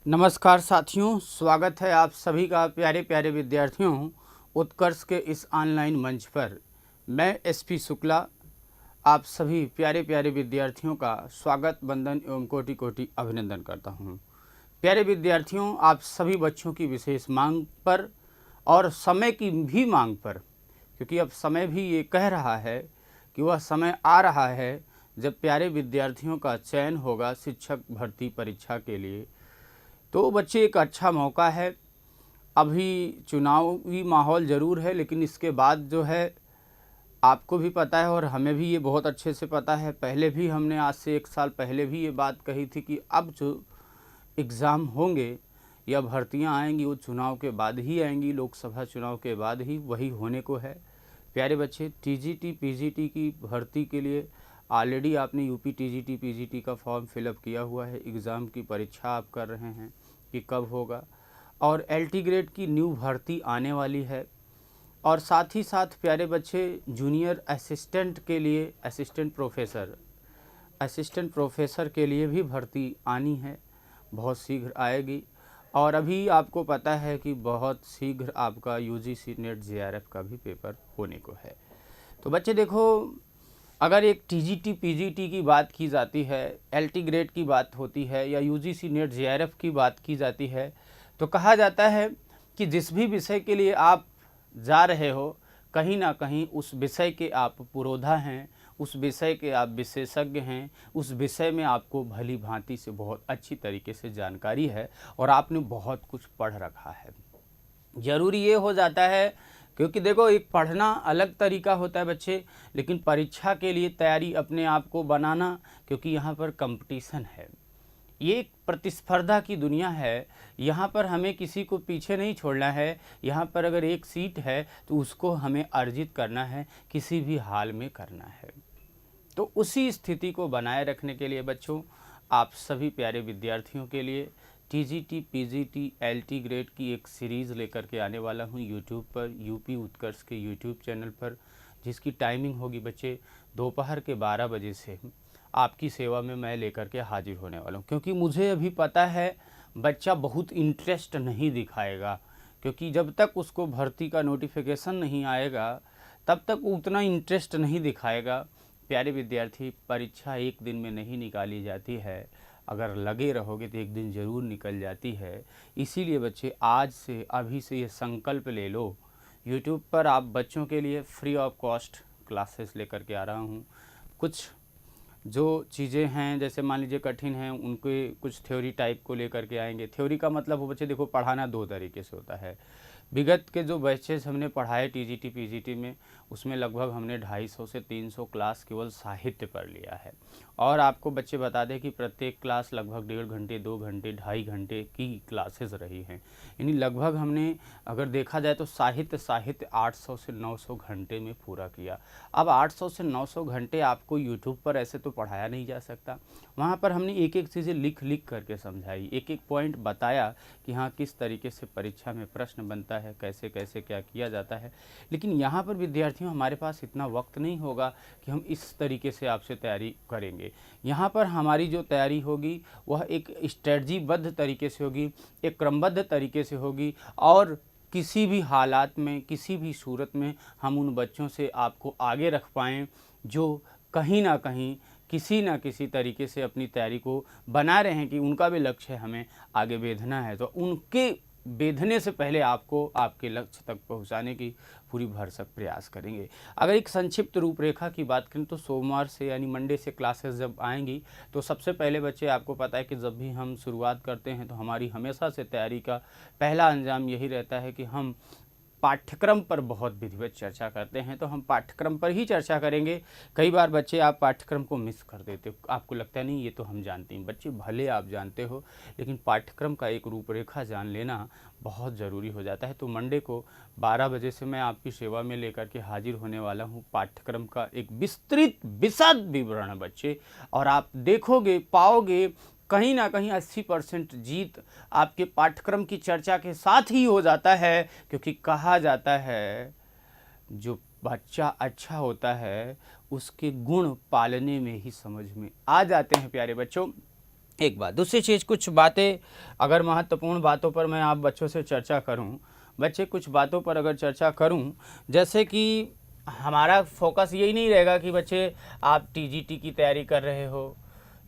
नमस्कार साथियों, स्वागत है आप सभी का प्यारे प्यारे विद्यार्थियों उत्कर्ष के इस ऑनलाइन मंच पर। मैं एसपी शुक्ला आप सभी प्यारे प्यारे विद्यार्थियों का स्वागत, वंदन एवं कोटि कोटि अभिनंदन करता हूं। प्यारे विद्यार्थियों, आप सभी बच्चों की विशेष मांग पर और समय की भी मांग पर, क्योंकि अब समय भी ये कह रहा है कि वह समय आ रहा है जब प्यारे विद्यार्थियों का चयन होगा शिक्षक भर्ती परीक्षा के लिए। तो बच्चे एक अच्छा मौका है। अभी चुनावी माहौल ज़रूर है, लेकिन इसके बाद जो है आपको भी पता है और हमें भी ये बहुत अच्छे से पता है। पहले भी हमने आज से 1 साल पहले भी ये बात कही थी कि अब जो एग्ज़ाम होंगे या भर्तियां आएंगी वो चुनाव के बाद ही आएंगी, लोकसभा चुनाव के बाद ही वही होने को है। प्यारे बच्चे, टीजीटी पीजीटी की भर्ती के लिए ऑलरेडी आपने यूपी टीजीटी पीजीटी का फॉर्म फिलअप किया हुआ है। एग्ज़ाम की परीक्षा आप कर रहे हैं कि कब होगा, और एलटी ग्रेड की न्यू भर्ती आने वाली है। और साथ ही साथ प्यारे बच्चे, जूनियर असिस्टेंट के लिए असिस्टेंट प्रोफेसर के लिए भी भर्ती आनी है, बहुत शीघ्र आएगी। और अभी आपको पता है कि बहुत शीघ्र आपका यूजीसी नेट जेआरएफ का भी पेपर होने को है। तो बच्चे देखो, अगर एक टीजीटी पीजीटी की बात की जाती है, एलटी ग्रेड की बात होती है या यूजीसी नेट जेआरएफ की बात की जाती है, तो कहा जाता है कि जिस भी विषय के लिए आप जा रहे हो, कहीं ना कहीं उस विषय के आप पुरोधा हैं, उस विषय के आप विशेषज्ञ हैं, उस विषय में आपको भली भांति से बहुत अच्छी तरीके से जानकारी है और आपने बहुत कुछ पढ़ रखा है। ज़रूरी ये हो जाता है, क्योंकि देखो एक पढ़ना अलग तरीका होता है बच्चे, लेकिन परीक्षा के लिए तैयारी अपने आप को बनाना, क्योंकि यहाँ पर कंपटीशन है, ये एक प्रतिस्पर्धा की दुनिया है। यहाँ पर हमें किसी को पीछे नहीं छोड़ना है। यहाँ पर अगर एक सीट है तो उसको हमें अर्जित करना है, किसी भी हाल में करना है। तो उसी स्थिति को बनाए रखने के लिए बच्चों, आप सभी प्यारे विद्यार्थियों के लिए टीजीटी पीजीटी एलटी ग्रेड की एक सीरीज़ लेकर के आने वाला हूँ यूट्यूब पर, यूपी उत्कर्ष के यूट्यूब चैनल पर, जिसकी टाइमिंग होगी बच्चे दोपहर के 12 बजे से आपकी सेवा में मैं लेकर के हाजिर होने वाला हूँ। क्योंकि मुझे अभी पता है बच्चा बहुत इंटरेस्ट नहीं दिखाएगा, क्योंकि जब तक उसको भर्ती का नोटिफिकेशन नहीं आएगा तब तक उतना इंटरेस्ट नहीं दिखाएगा। प्यारे विद्यार्थी, परीक्षा एक दिन में नहीं निकाली जाती है, अगर लगे रहोगे तो एक दिन ज़रूर निकल जाती है। इसीलिए बच्चे, आज से अभी से ये संकल्प ले लो, यूट्यूब पर आप बच्चों के लिए फ्री ऑफ कॉस्ट क्लासेस लेकर के आ रहा हूँ। कुछ जो चीज़ें हैं, जैसे मान लीजिए कठिन हैं, उनके कुछ थ्योरी टाइप को लेकर के आएंगे। थ्योरी का मतलब हो बच्चे, देखो पढ़ाना दो तरीके से होता है। विगत के जो बैचेस हमने पढ़ाए टीजीटी पीजीटी में, उसमें लगभग हमने 250 से 300 क्लास केवल साहित्य पर लिया है। और आपको बच्चे बता दें कि प्रत्येक क्लास लगभग 1.5 घंटे, 2 घंटे, 2.5 घंटे की क्लासेस रही हैं। यानी लगभग हमने अगर देखा जाए तो साहित्य 800 से 900 घंटे में पूरा किया। अब 800 से 900 घंटे आपको यूट्यूब पर ऐसे तो पढ़ाया नहीं जा सकता। वहाँ पर हमने एक एक चीज़ें लिख लिख करके समझाई, एक एक पॉइंट बताया कि हाँ किस तरीके से परीक्षा में प्रश्न बनता है, कैसे कैसे क्या किया जाता है। लेकिन यहाँ पर विद्यार्थियों, हमारे पास इतना वक्त नहीं होगा कि हम इस तरीके से आपसे तैयारी करेंगे। यहाँ पर हमारी जो तैयारी होगी वह एक स्ट्रेटजीबद्ध तरीके से होगी, एक क्रमबद्ध तरीके से होगी, और किसी भी हालात में, किसी भी सूरत में हम उन बच्चों से आपको आगे रख पाएँ जो कहीं ना कहीं किसी न किसी तरीके से अपनी तैयारी को बना रहे हैं कि उनका भी लक्ष्य हमें आगे बेधना है। तो उनके बेधने से पहले आपको आपके लक्ष्य तक पहुंचाने की पूरी भरसक प्रयास करेंगे। अगर एक संक्षिप्त रूपरेखा की बात करें तो सोमवार से यानी मंडे से क्लासेस जब आएंगी, तो सबसे पहले बच्चे आपको पता है कि जब भी हम शुरुआत करते हैं तो हमारी हमेशा से तैयारी का पहला अंजाम यही रहता है कि हम पाठ्यक्रम पर बहुत विधिवत चर्चा करते हैं। तो हम पाठ्यक्रम पर ही चर्चा करेंगे। कई बार बच्चे आप पाठ्यक्रम को मिस कर देते हो, आपको लगता है नहीं ये तो हम जानते हैं। बच्चे, भले आप जानते हो, लेकिन पाठ्यक्रम का एक रूपरेखा जान लेना बहुत ज़रूरी हो जाता है। तो मंडे को 12 बजे से मैं आपकी सेवा में लेकर के हाजिर होने वाला हूँ। पाठ्यक्रम का एक विस्तृत विशद विवरण है बच्चे, और आप देखोगे, पाओगे कहीं ना कहीं 80% जीत आपके पाठ्यक्रम की चर्चा के साथ ही हो जाता है। क्योंकि कहा जाता है जो बच्चा अच्छा होता है उसके गुण पालने में ही समझ में आ जाते हैं। प्यारे बच्चों, एक बात। दूसरी चीज़, कुछ बातें अगर महत्वपूर्ण बातों पर मैं आप बच्चों से चर्चा करूं, बच्चे कुछ बातों पर अगर चर्चा करूं, जैसे कि हमारा फोकस यही नहीं रहेगा कि बच्चे आप टीजीटी की तैयारी कर रहे हो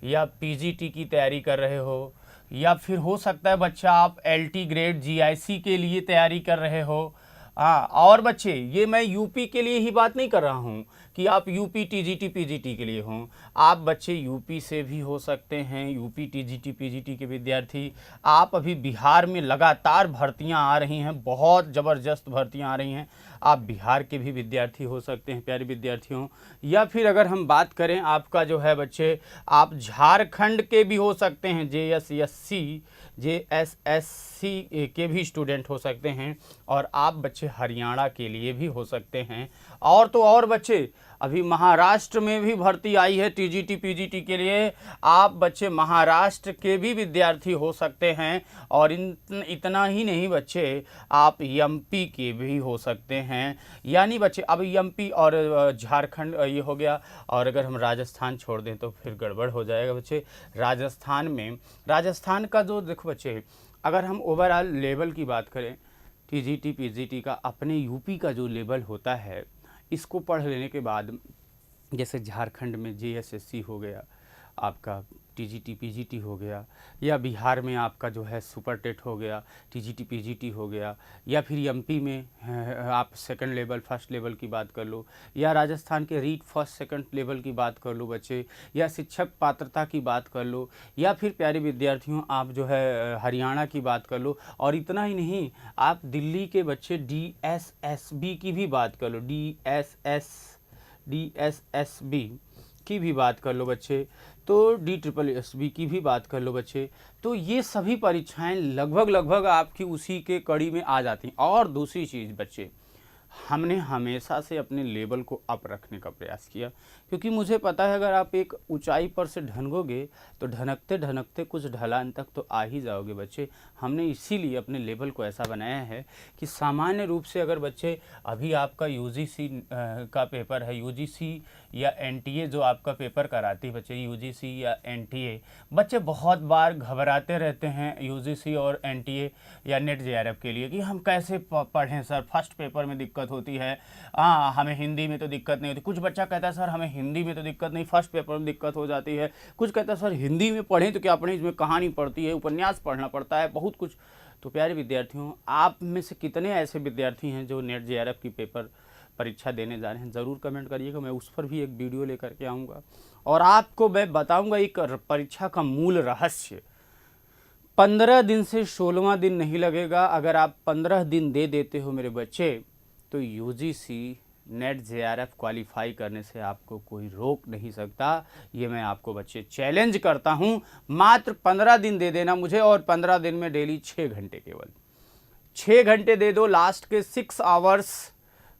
या पीजीटी की तैयारी कर रहे हो, या फिर हो सकता है बच्चा आप एलटी ग्रेड जीआईसी के लिए तैयारी कर रहे हो। हाँ, और बच्चे, ये मैं यूपी के लिए ही बात नहीं कर रहा हूँ कि आप यूपी टीजीटी पीजीटी के लिए हों। आप बच्चे यूपी से भी हो सकते हैं, यूपी टीजीटी पीजीटी के विद्यार्थी। आप अभी बिहार में लगातार भर्तियां आ रही हैं, बहुत ज़बरदस्त भर्तियां आ रही हैं, आप बिहार के भी विद्यार्थी हो सकते हैं प्यारे विद्यार्थियों। या फिर अगर हम बात करें आपका जो है बच्चे, आप झारखंड के भी हो सकते हैं, JSSC के भी स्टूडेंट हो सकते हैं, और आप बच्चे हरियाणा के लिए भी हो सकते हैं। और तो और बच्चे, अभी महाराष्ट्र में भी भर्ती आई है टीजीटी पीजीटी के लिए, आप बच्चे महाराष्ट्र के भी विद्यार्थी हो सकते हैं। और इतना ही नहीं बच्चे, आप एमपी के भी हो सकते हैं। यानी बच्चे अब एमपी और झारखंड ये हो गया, और अगर हम राजस्थान छोड़ दें तो फिर गड़बड़ हो जाएगा बच्चे। राजस्थान का जो देखो बच्चे, अगर हम ओवरऑल लेवल की बात करें, टीजीटी पीजीटी का अपने यूपी का जो लेवल होता है, इसको पढ़ लेने के बाद, जैसे झारखंड में JSSC हो गया, आपका टीजीटी पीजीटी हो गया, या बिहार में आपका जो है सुपर टेट हो गया, टीजीटी पीजीटी हो गया, या फिर एमपी में आप सेकंड लेवल फर्स्ट लेवल की बात कर लो, या राजस्थान के रीट फर्स्ट सेकंड लेवल की बात कर लो बच्चे, या शिक्षक पात्रता की बात कर लो, या फिर प्यारे विद्यार्थियों आप जो है हरियाणा की बात कर लो। और इतना ही नहीं, आप दिल्ली के बच्चे DSSB की भी बात कर लो, DSSB की भी बात कर लो बच्चे, तो DSSB की भी बात कर लो बच्चे। तो ये सभी परीक्षाएं लगभग आपकी उसी के कड़ी में आ जाती हैं। और दूसरी चीज़ बच्चे, हमने हमेशा से अपने लेवल को अप रखने का प्रयास किया, क्योंकि मुझे पता है अगर आप एक ऊंचाई पर से ढनगोगे तो ढनकते ढनकते कुछ ढलान तक तो आ ही जाओगे बच्चे। हमने इसीलिए अपने लेवल को ऐसा बनाया है कि सामान्य रूप से अगर बच्चे, अभी आपका यूजीसी का पेपर है, यूजीसी या एनटीए जो आपका पेपर कराती है बच्चे, यूजीसी या एनटीए, बच्चे बहुत बार घबराते रहते हैं यूजीसी और एनटीए या नेट जेआरएफ के लिए कि हम कैसे पढ़ें सर, फर्स्ट पेपर में दिक्कत होती है, हाँ हमें हिंदी में तो दिक्कत नहीं होती। कुछ बच्चा कहता है सर हमें हिंदी में तो दिक्कत नहीं, फर्स्ट पेपर में दिक्कत हो जाती है। कुछ कहता है सर हिंदी में पढ़ें तो क्या पढ़ें, इसमें कहानी पढ़ती है, उपन्यास पढ़ना पड़ता है, बहुत कुछ। तो प्यारे विद्यार्थियों, आप में से कितने ऐसे विद्यार्थी हैं जो नेट जेआरएफ की पेपर परीक्षा देने जा रहे हैं, ज़रूर कमेंट करिएगा। मैं उस पर भी एक वीडियो लेकर के आऊँगा, और आपको मैं बताऊँगा एक परीक्षा का मूल रहस्य। 15 दिन से 16वां दिन नहीं लगेगा। अगर आप 15 दिन दे देते हो मेरे बच्चे, तो यूजीसी नेट जेआरएफ क्वालिफाई करने से आपको कोई रोक नहीं सकता। ये मैं आपको बच्चे चैलेंज करता हूँ। मात्र 15 दिन दे देना मुझे, और 15 दिन में डेली 6 घंटे, केवल 6 घंटे दे दो। लास्ट के 6 आवर्स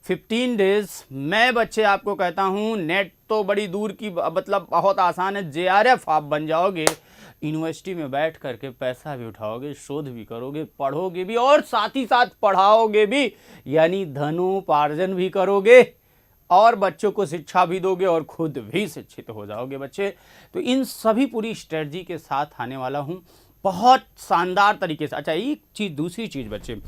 15 डेज, मैं बच्चे आपको कहता हूँ, नेट तो बड़ी दूर की, मतलब बहुत आसान है, जेआरएफ आप बन जाओगे। यूनिवर्सिटी में बैठ करके पैसा भी उठाओगे, शोध भी करोगे, पढ़ोगे भी, और साथ ही साथ पढ़ाओगे भी, यानी धनोपार्जन भी करोगे, और बच्चों को शिक्षा भी दोगे, और खुद भी शिक्षित हो जाओगे बच्चे। तो इन सभी पूरी स्ट्रेटजी के साथ आने वाला हूँ बहुत शानदार तरीके से। अच्छा, एक चीज़, दूसरी चीज़ बच्चे,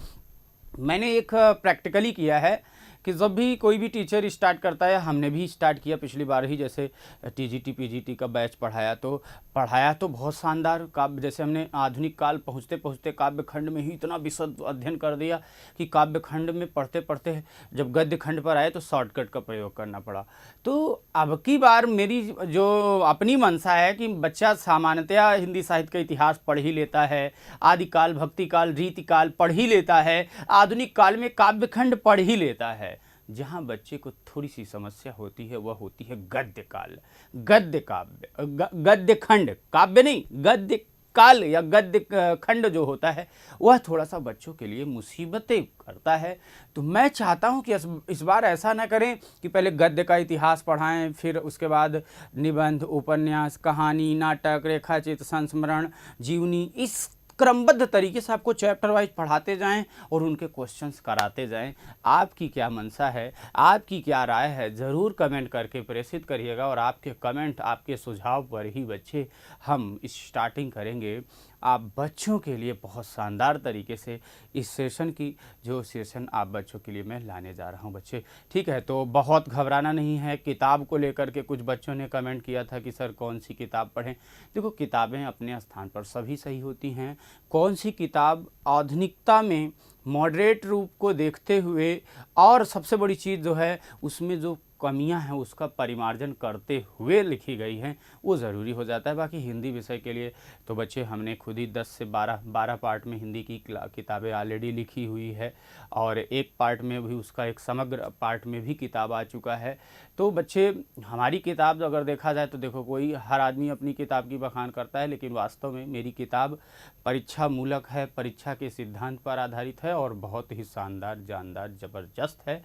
मैंने एक प्रैक्टिकली किया है कि जब भी कोई भी टीचर स्टार्ट करता है, हमने भी स्टार्ट किया पिछली बार ही, जैसे टीजीटी पीजीटी का बैच पढ़ाया तो बहुत शानदार काव्य, जैसे हमने आधुनिक काल पहुँचते पहुँचते काव्य खंड में ही इतना विशद अध्ययन कर दिया कि काव्य खंड में पढ़ते पढ़ते जब गद्य खंड पर आए तो शॉर्टकट का प्रयोग करना पड़ा। तो अब की बार मेरी जो अपनी मंशा है कि बच्चा सामान्यतया हिंदी साहित्य का इतिहास पढ़ ही लेता है, आदिकाल, भक्तिकाल, रीतिकाल पढ़ ही लेता है, आधुनिक काल में काव्य खंड पढ़ ही लेता है। जहाँ बच्चे को थोड़ी सी समस्या होती है वह होती है गद्य काल, गद्य काव्य, गद्य खंड, काव्य नहीं, गद्य काल या गद्य खंड जो होता है वह थोड़ा सा बच्चों के लिए मुसीबतें करता है। तो मैं चाहता हूं कि इस बार ऐसा ना करें कि पहले गद्य का इतिहास पढ़ाएं, फिर उसके बाद निबंध, उपन्यास, कहानी, नाटक, रेखाचित्र, संस्मरण, जीवनी, इस क्रमबद्ध तरीके से आपको चैप्टर वाइज पढ़ाते जाएं और उनके क्वेश्चंस कराते जाएं। आपकी क्या मंशा है, आपकी क्या राय है, ज़रूर कमेंट करके प्रेषित करिएगा और आपके कमेंट, आपके सुझाव पर ही बच्चे हम स्टार्टिंग करेंगे आप बच्चों के लिए बहुत शानदार तरीके से इस सेशन की जो सेशन आप बच्चों के लिए मैं लाने जा रहा हूं बच्चे। ठीक है, तो बहुत घबराना नहीं है। किताब को लेकर के कुछ बच्चों ने कमेंट किया था कि सर कौन सी किताब पढ़ें। देखो, किताबें अपने स्थान पर सभी सही होती हैं। कौन सी किताब आधुनिकता में मॉडरेट रूप को देखते हुए और सबसे बड़ी चीज़ जो है उसमें जो कमियां हैं उसका परिमार्जन करते हुए लिखी गई हैं, वो ज़रूरी हो जाता है। बाकी हिंदी विषय के लिए तो बच्चे हमने खुद ही 10 से 12 पार्ट में हिंदी की किताबें ऑलरेडी लिखी हुई है और एक पार्ट में भी उसका एक समग्र पार्ट में भी किताब आ चुका है। तो बच्चे हमारी किताब अगर देखा जाए तो देखो, कोई हर आदमी अपनी किताब की बखान करता है, लेकिन वास्तव में मेरी किताब परीक्षा मूलक है, परीक्षा के सिद्धांत पर आधारित है और बहुत ही शानदार, जानदार, ज़बरदस्त है।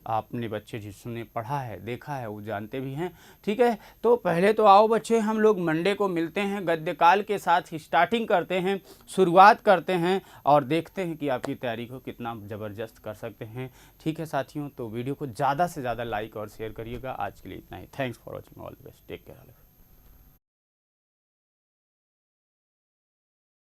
आपने बच्चे जिसने पढ़ा है, देखा है, वो जानते भी हैं। ठीक है, तो पहले तो आओ बच्चे हम लोग मंडे को मिलते हैं, गद्यकाल के साथ स्टार्टिंग करते हैं, शुरुआत करते हैं और देखते हैं कि आपकी तैयारी को कितना ज़बरदस्त कर सकते हैं। ठीक है साथियों, तो वीडियो को ज़्यादा से ज़्यादा लाइक और शेयर करिएगा। आज के लिए इतना ही। Thanks for watching, all the best, take care.